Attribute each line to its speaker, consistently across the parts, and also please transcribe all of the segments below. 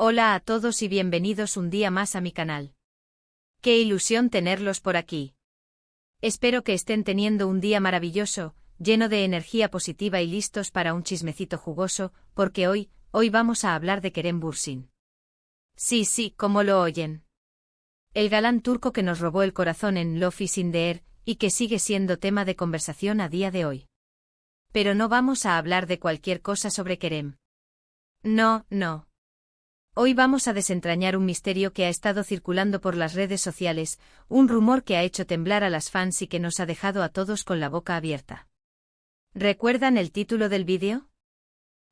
Speaker 1: Hola a todos y bienvenidos un día más a mi canal. Qué ilusión tenerlos por aquí. Espero que estén teniendo un día maravilloso, lleno de energía positiva y listos para un chismecito jugoso, porque hoy vamos a hablar de Kerem Bürsin. Sí, como lo oyen. El galán turco que nos robó el corazón en Love is in the Air, y que sigue siendo tema de conversación a día de hoy. Pero no vamos a hablar de cualquier cosa sobre Kerem. No. Hoy vamos a desentrañar un misterio que ha estado circulando por las redes sociales, un rumor que ha hecho temblar a las fans y que nos ha dejado a todos con la boca abierta. ¿Recuerdan el título del vídeo?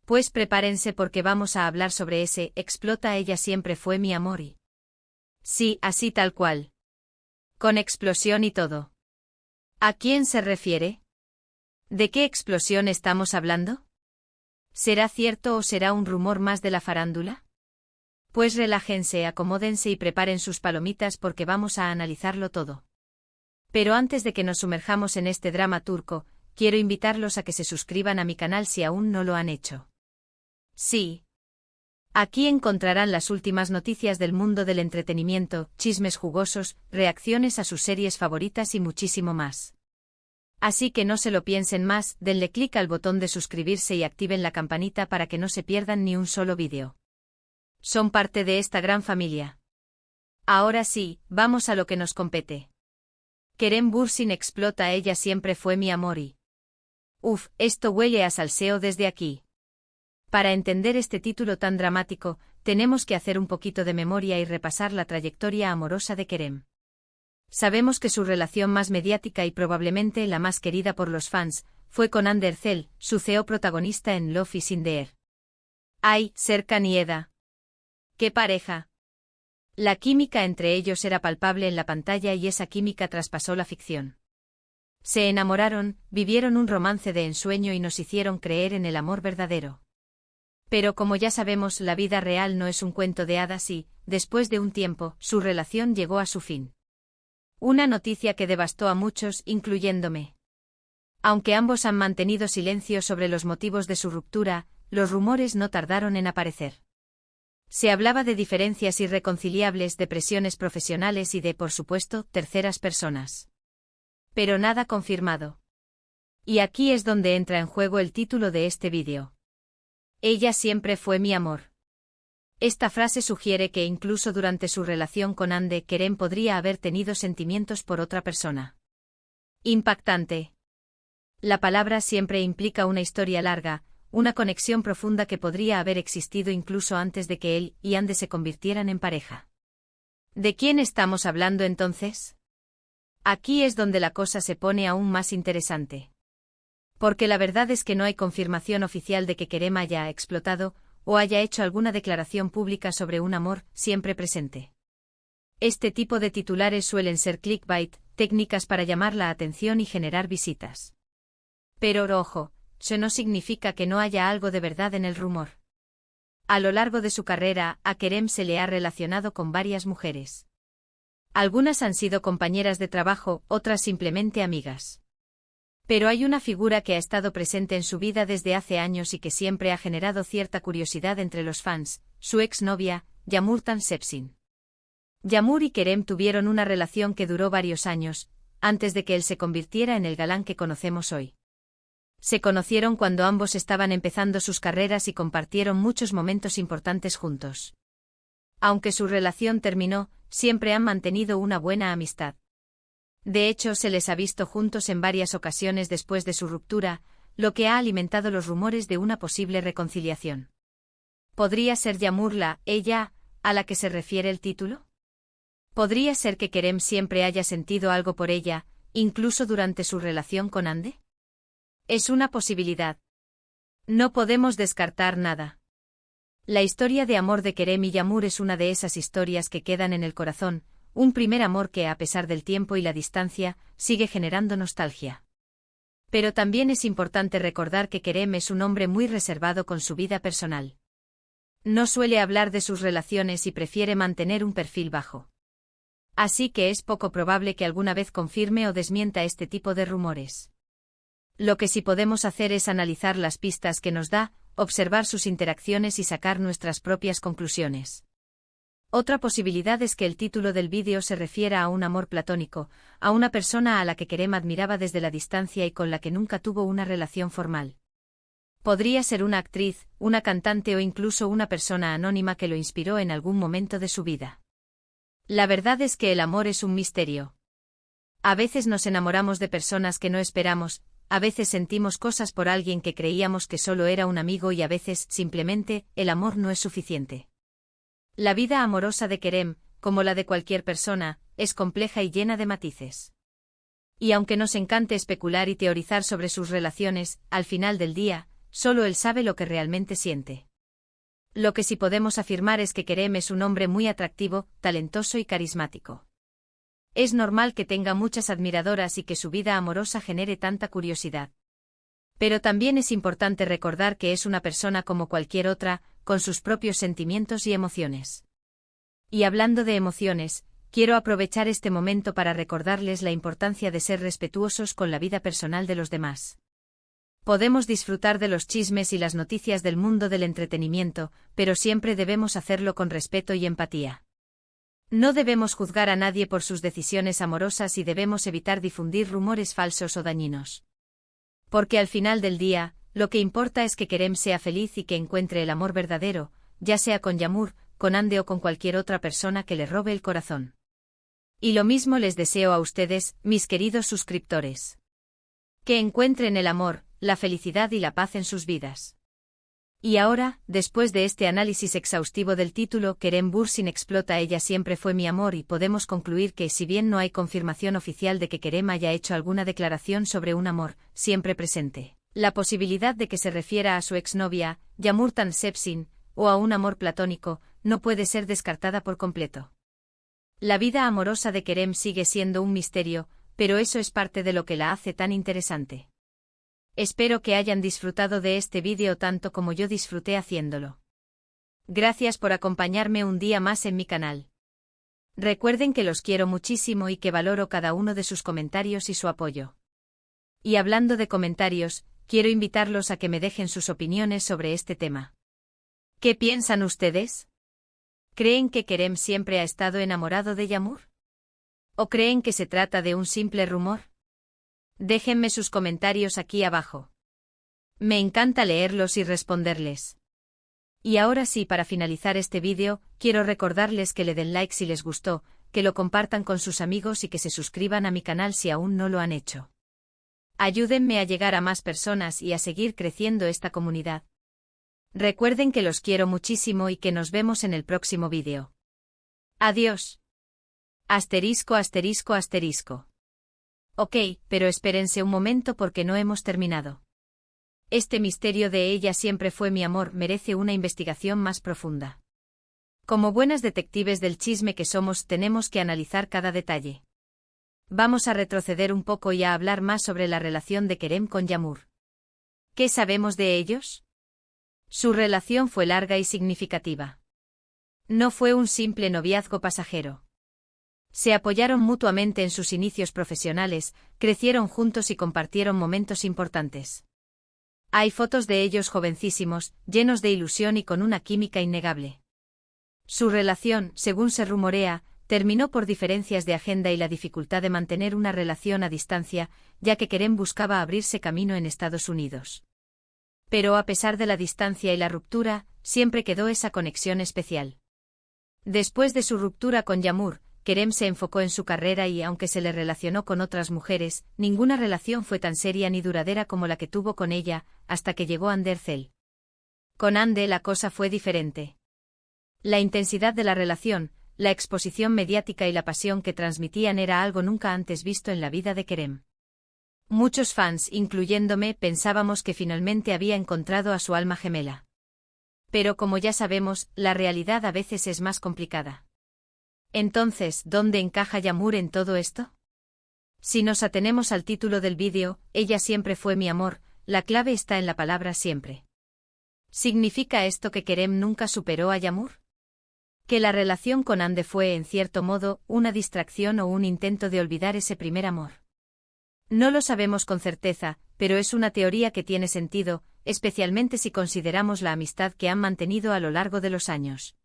Speaker 1: Pues prepárense porque vamos a hablar sobre ese explota ella siempre fue mi amor y... Sí, así tal cual. Con explosión y todo. ¿A quién se refiere? ¿De qué explosión estamos hablando? ¿Será cierto o será un rumor más de la farándula? Pues relájense, acomódense y preparen sus palomitas porque vamos a analizarlo todo. Pero antes de que nos sumerjamos en este drama turco, quiero invitarlos a que se suscriban a mi canal si aún no lo han hecho. Sí. Aquí encontrarán las últimas noticias del mundo del entretenimiento, chismes jugosos, reacciones a sus series favoritas y muchísimo más. Así que no se lo piensen más, denle clic al botón de suscribirse y activen la campanita para que no se pierdan ni un solo vídeo. Son parte de esta gran familia. Ahora sí, vamos a lo que nos compete. Kerem Bürsin explota ella siempre fue mi amor y... esto huele a salseo desde aquí. Para entender este título tan dramático, tenemos que hacer un poquito de memoria y repasar la trayectoria amorosa de Kerem. Sabemos que su relación más mediática y probablemente la más querida por los fans, fue con Hande Erçel, su CEO protagonista en Love is in the Air. ¡Ay, Serkan y Eda! ¡Qué pareja! La química entre ellos era palpable en la pantalla y esa química traspasó la ficción. Se enamoraron, vivieron un romance de ensueño y nos hicieron creer en el amor verdadero. Pero como ya sabemos, la vida real no es un cuento de hadas y, después de un tiempo, su relación llegó a su fin. Una noticia que devastó a muchos, incluyéndome. Aunque ambos han mantenido silencio sobre los motivos de su ruptura, los rumores no tardaron en aparecer. Se hablaba de diferencias irreconciliables, de presiones profesionales y de, por supuesto, terceras personas. Pero nada confirmado. Y aquí es donde entra en juego el título de este vídeo. Ella siempre fue mi amor. Esta frase sugiere que incluso durante su relación con Hande, Kerem podría haber tenido sentimientos por otra persona. Impactante. La palabra siempre implica una historia larga, una conexión profunda que podría haber existido incluso antes de que él y Hande se convirtieran en pareja. ¿De quién estamos hablando entonces? Aquí es donde la cosa se pone aún más interesante. Porque la verdad es que no hay confirmación oficial de que Kerem haya explotado o haya hecho alguna declaración pública sobre un amor siempre presente. Este tipo de titulares suelen ser clickbait, técnicas para llamar la atención y generar visitas. Pero ojo, eso no significa que no haya algo de verdad en el rumor. A lo largo de su carrera, a Kerem se le ha relacionado con varias mujeres. Algunas han sido compañeras de trabajo, otras simplemente amigas. Pero hay una figura que ha estado presente en su vida desde hace años y que siempre ha generado cierta curiosidad entre los fans, su exnovia, Yağmur Sepsin. Yağmur y Kerem tuvieron una relación que duró varios años, antes de que él se convirtiera en el galán que conocemos hoy. Se conocieron cuando ambos estaban empezando sus carreras y compartieron muchos momentos importantes juntos. Aunque su relación terminó, siempre han mantenido una buena amistad. De hecho, se les ha visto juntos en varias ocasiones después de su ruptura, lo que ha alimentado los rumores de una posible reconciliación. ¿Podría ser Yağmur ella, a la que se refiere el título? ¿Podría ser que Kerem siempre haya sentido algo por ella, incluso durante su relación con Hande? Es una posibilidad. No podemos descartar nada. La historia de amor de Kerem y Yağmur es una de esas historias que quedan en el corazón, un primer amor que, a pesar del tiempo y la distancia, sigue generando nostalgia. Pero también es importante recordar que Kerem es un hombre muy reservado con su vida personal. No suele hablar de sus relaciones y prefiere mantener un perfil bajo. Así que es poco probable que alguna vez confirme o desmienta este tipo de rumores. Lo que sí podemos hacer es analizar las pistas que nos da, observar sus interacciones y sacar nuestras propias conclusiones. Otra posibilidad es que el título del vídeo se refiera a un amor platónico, a una persona a la que Kerem admiraba desde la distancia y con la que nunca tuvo una relación formal. Podría ser una actriz, una cantante o incluso una persona anónima que lo inspiró en algún momento de su vida. La verdad es que el amor es un misterio. A veces nos enamoramos de personas que no esperamos, a veces sentimos cosas por alguien que creíamos que solo era un amigo y a veces, simplemente, el amor no es suficiente. La vida amorosa de Kerem, como la de cualquier persona, es compleja y llena de matices. Y aunque nos encante especular y teorizar sobre sus relaciones, al final del día, solo él sabe lo que realmente siente. Lo que sí podemos afirmar es que Kerem es un hombre muy atractivo, talentoso y carismático. Es normal que tenga muchas admiradoras y que su vida amorosa genere tanta curiosidad. Pero también es importante recordar que es una persona como cualquier otra, con sus propios sentimientos y emociones. Y hablando de emociones, quiero aprovechar este momento para recordarles la importancia de ser respetuosos con la vida personal de los demás. Podemos disfrutar de los chismes y las noticias del mundo del entretenimiento, pero siempre debemos hacerlo con respeto y empatía. No debemos juzgar a nadie por sus decisiones amorosas y debemos evitar difundir rumores falsos o dañinos. Porque al final del día, lo que importa es que Kerem sea feliz y que encuentre el amor verdadero, ya sea con Yağmur, con Hande o con cualquier otra persona que le robe el corazón. Y lo mismo les deseo a ustedes, mis queridos suscriptores. Que encuentren el amor, la felicidad y la paz en sus vidas. Y ahora, después de este análisis exhaustivo del título Kerem Bürsin explota ella siempre fue mi amor y podemos concluir que si bien no hay confirmación oficial de que Kerem haya hecho alguna declaración sobre un amor, siempre presente, la posibilidad de que se refiera a su exnovia, Yağmur Tansepsin, o a un amor platónico, no puede ser descartada por completo. La vida amorosa de Kerem sigue siendo un misterio, pero eso es parte de lo que la hace tan interesante. Espero que hayan disfrutado de este vídeo tanto como yo disfruté haciéndolo. Gracias por acompañarme un día más en mi canal. Recuerden que los quiero muchísimo y que valoro cada uno de sus comentarios y su apoyo. Y hablando de comentarios, quiero invitarlos a que me dejen sus opiniones sobre este tema. ¿Qué piensan ustedes? ¿Creen que Kerem siempre ha estado enamorado de Yağmur? ¿O creen que se trata de un simple rumor? Déjenme sus comentarios aquí abajo. Me encanta leerlos y responderles. Y ahora sí, para finalizar este vídeo, quiero recordarles que le den like si les gustó, que lo compartan con sus amigos y que se suscriban a mi canal si aún no lo han hecho. Ayúdenme a llegar a más personas y a seguir creciendo esta comunidad. Recuerden que los quiero muchísimo y que nos vemos en el próximo vídeo. Adiós. Asterisco, asterisco, asterisco. Ok, pero espérense un momento porque no hemos terminado. Este misterio de ella siempre fue mi amor merece una investigación más profunda. Como buenas detectives del chisme que somos, tenemos que analizar cada detalle. Vamos a retroceder un poco y a hablar más sobre la relación de Kerem con Yağmur. ¿Qué sabemos de ellos? Su relación fue larga y significativa. No fue un simple noviazgo pasajero. Se apoyaron mutuamente en sus inicios profesionales, crecieron juntos y compartieron momentos importantes. Hay fotos de ellos jovencísimos, llenos de ilusión y con una química innegable. Su relación, según se rumorea, terminó por diferencias de agenda y la dificultad de mantener una relación a distancia, ya que Kerem buscaba abrirse camino en Estados Unidos. Pero a pesar de la distancia y la ruptura, siempre quedó esa conexión especial. Después de su ruptura con Yağmur, Kerem se enfocó en su carrera y, aunque se le relacionó con otras mujeres, ninguna relación fue tan seria ni duradera como la que tuvo con ella, hasta que llegó Hande Erçel. Con Hande la cosa fue diferente. La intensidad de la relación, la exposición mediática y la pasión que transmitían era algo nunca antes visto en la vida de Kerem. Muchos fans, incluyéndome, pensábamos que finalmente había encontrado a su alma gemela. Pero como ya sabemos, la realidad a veces es más complicada. Entonces, ¿dónde encaja Yağmur en todo esto? Si nos atenemos al título del vídeo, ella siempre fue mi amor, la clave está en la palabra siempre. ¿Significa esto que Kerem nunca superó a Yağmur? ¿Que la relación con Hande fue, en cierto modo, una distracción o un intento de olvidar ese primer amor? No lo sabemos con certeza, pero es una teoría que tiene sentido, especialmente si consideramos la amistad que han mantenido a lo largo de los años.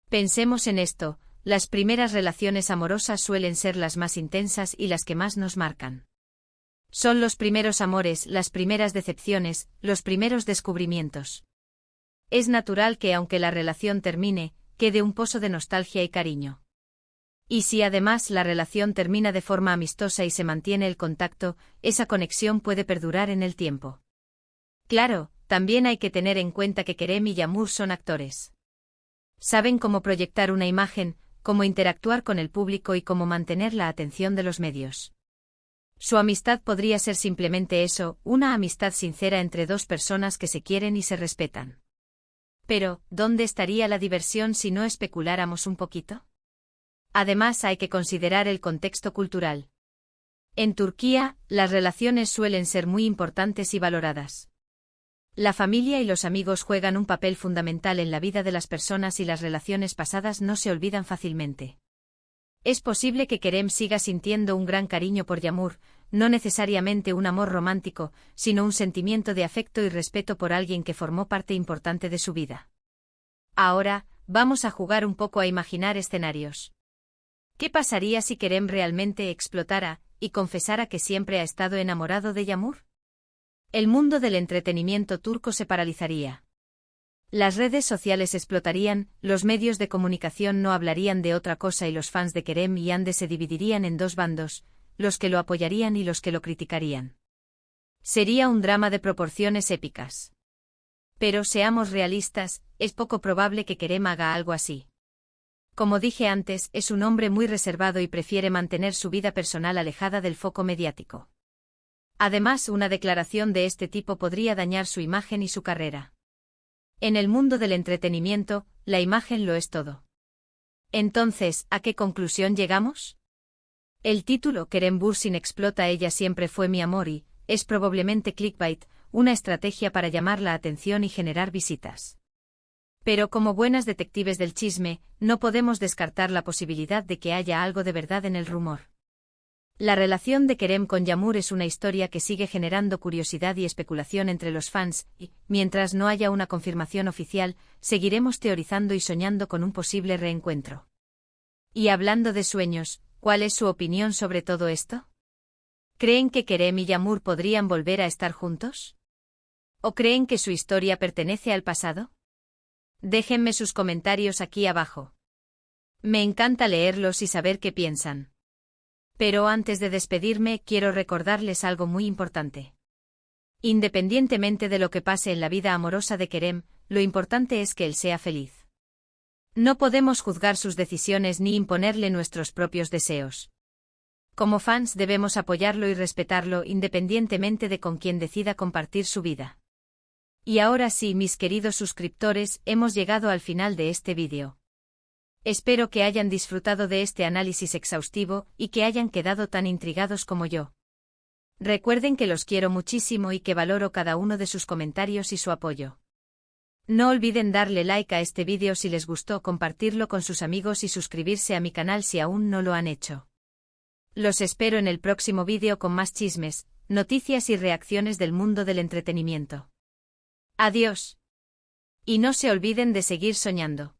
Speaker 1: Pensemos en esto, las primeras relaciones amorosas suelen ser las más intensas y las que más nos marcan. Son los primeros amores, las primeras decepciones, los primeros descubrimientos. Es natural que aunque la relación termine, quede un pozo de nostalgia y cariño. Y si además la relación termina de forma amistosa y se mantiene el contacto, esa conexión puede perdurar en el tiempo. Claro, también hay que tener en cuenta que Kerem y Yağmur son actores. Saben cómo proyectar una imagen, cómo interactuar con el público y cómo mantener la atención de los medios. Su amistad podría ser simplemente eso, una amistad sincera entre dos personas que se quieren y se respetan. Pero, ¿dónde estaría la diversión si no especuláramos un poquito? Además, hay que considerar el contexto cultural. En Turquía, las relaciones suelen ser muy importantes y valoradas. La familia y los amigos juegan un papel fundamental en la vida de las personas y las relaciones pasadas no se olvidan fácilmente. Es posible que Kerem siga sintiendo un gran cariño por Yağmur, no necesariamente un amor romántico, sino un sentimiento de afecto y respeto por alguien que formó parte importante de su vida. Ahora, vamos a jugar un poco a imaginar escenarios. ¿Qué pasaría si Kerem realmente explotara y confesara que siempre ha estado enamorado de Yağmur? El mundo del entretenimiento turco se paralizaría. Las redes sociales explotarían, los medios de comunicación no hablarían de otra cosa y los fans de Kerem y Hande se dividirían en dos bandos, los que lo apoyarían y los que lo criticarían. Sería un drama de proporciones épicas. Pero seamos realistas, es poco probable que Kerem haga algo así. Como dije antes, es un hombre muy reservado y prefiere mantener su vida personal alejada del foco mediático. Además, una declaración de este tipo podría dañar su imagen y su carrera. En el mundo del entretenimiento, la imagen lo es todo. Entonces, ¿a qué conclusión llegamos? El título Kerem Bürsin explota ella siempre fue mi amor y, es probablemente clickbait, una estrategia para llamar la atención y generar visitas. Pero como buenas detectives del chisme, no podemos descartar la posibilidad de que haya algo de verdad en el rumor. La relación de Kerem con Yağmur es una historia que sigue generando curiosidad y especulación entre los fans, y, mientras no haya una confirmación oficial, seguiremos teorizando y soñando con un posible reencuentro. Y hablando de sueños, ¿cuál es su opinión sobre todo esto? ¿Creen que Kerem y Yağmur podrían volver a estar juntos? ¿O creen que su historia pertenece al pasado? Déjenme sus comentarios aquí abajo. Me encanta leerlos y saber qué piensan. Pero antes de despedirme, quiero recordarles algo muy importante. Independientemente de lo que pase en la vida amorosa de Kerem, lo importante es que él sea feliz. No podemos juzgar sus decisiones ni imponerle nuestros propios deseos. Como fans debemos apoyarlo y respetarlo independientemente de con quién decida compartir su vida. Y ahora sí, mis queridos suscriptores, hemos llegado al final de este vídeo. Espero que hayan disfrutado de este análisis exhaustivo y que hayan quedado tan intrigados como yo. Recuerden que los quiero muchísimo y que valoro cada uno de sus comentarios y su apoyo. No olviden darle like a este vídeo si les gustó, compartirlo con sus amigos y suscribirse a mi canal si aún no lo han hecho. Los espero en el próximo vídeo con más chismes, noticias y reacciones del mundo del entretenimiento. Adiós. Y no se olviden de seguir soñando.